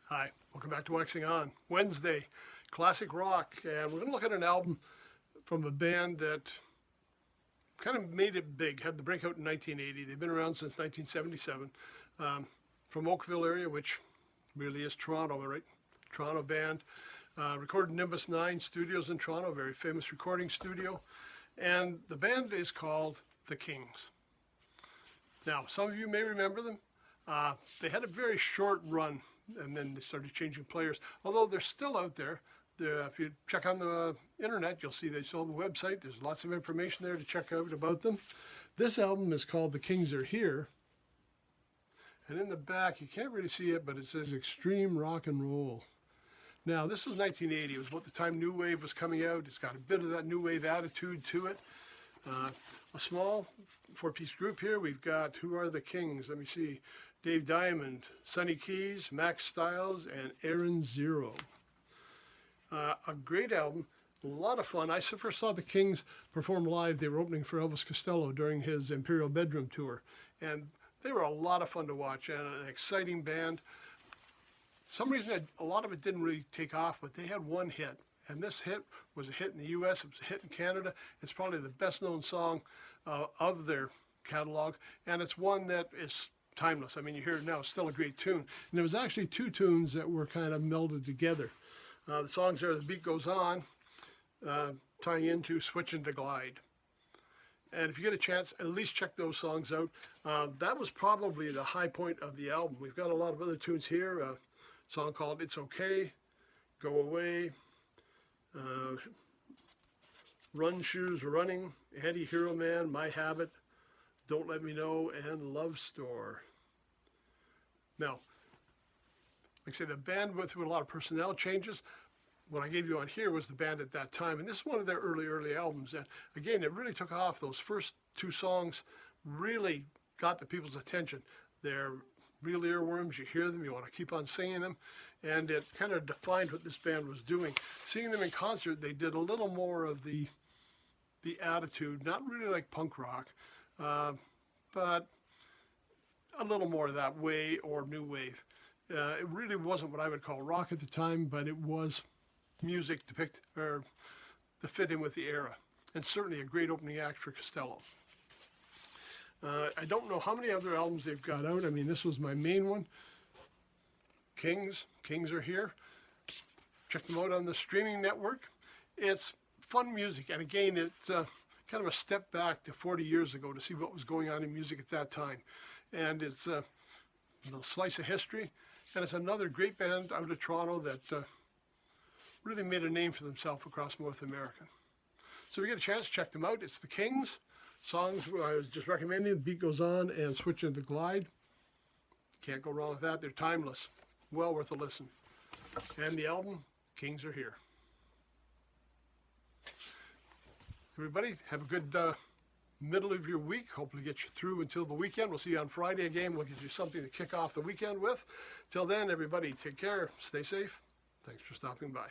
Hi, welcome back to Waxing On. Wednesday, classic rock, and we're going to look at an album from a band that kind of made it big, had the breakout in 1980. They've been around since 1977. From Oakville area, which really is Toronto, right? Toronto band. Recorded in Nimbus 9 Studios in Toronto, very famous recording studio. And the band is called The Kings. Now, some of you may remember them. They had a very short run, and then they started changing players. Although they're still out there. If you check on the internet, you'll see they still have a website. There's lots of information there to check out about them. This album is called The Kings Are Here. And in the back, you can't really see it, but it says Extreme Rock and Roll. Now, this was 1980. It was about the time New Wave was coming out. It's got a bit of that New Wave attitude to it. A small four-piece group here. We've got, who are the Kings? Let me see. Dave Diamond, Sonny Keys, Max Styles, and Aaron Zero. A great album, a lot of fun. I first saw the Kings perform live. They were opening for Elvis Costello during his Imperial Bedroom tour. And they were a lot of fun to watch and an exciting band. Some reason a lot of it didn't really take off, but they had one hit. And this hit was a hit in the U.S., it was a hit in Canada. It's probably the best known song of their catalog. And it's one that is timeless. I mean, you hear it now, it's still a great tune. And there was actually two tunes that were kind of melded together. The songs are The Beat Goes On, tying into Switchin' to Glide. And if you get a chance, at least check those songs out. That was probably the high point of the album. We've got a lot of other tunes here. A song called It's Okay, Go Away, Run Shoes Running, Anti-Hero Man, My Habit, Don't Let Me Know, and Love Store. Now, like I say, the band went through a lot of personnel changes. What I gave you on here was the band at that time, and this is one of their early albums. And again, it really took off. Those first two songs really got the people's attention. They're real earworms. You hear them, you want to keep on singing them, and it kind of defined what this band was doing. Seeing them in concert, they did a little more of the attitude, not really like punk rock, but a little more that way or new wave. It really wasn't what I would call rock at the time, but it was music to fit in with the era, and certainly a great opening act for Costello. I don't know how many other albums they've got out. I mean, this was my main one. Kings Are Here. Check them out on the streaming network. It's fun music, and again, it's kind of a step back to 40 years ago to see what was going on in music at that time. And it's a little slice of history. And it's another great band out of Toronto that really made a name for themselves across North America. So if you get a chance, check them out. It's The Kings. Songs I was just recommending, The Beat Goes On and Switchin' to Glide. Can't go wrong with that. They're timeless. Well worth a listen. And the album, Kings Are Here. Everybody, have a good middle of your week. Hopefully get you through until the weekend. We'll see you on Friday again. We'll get you something to kick off the weekend with. Till then, everybody, take care. Stay safe. Thanks for stopping by.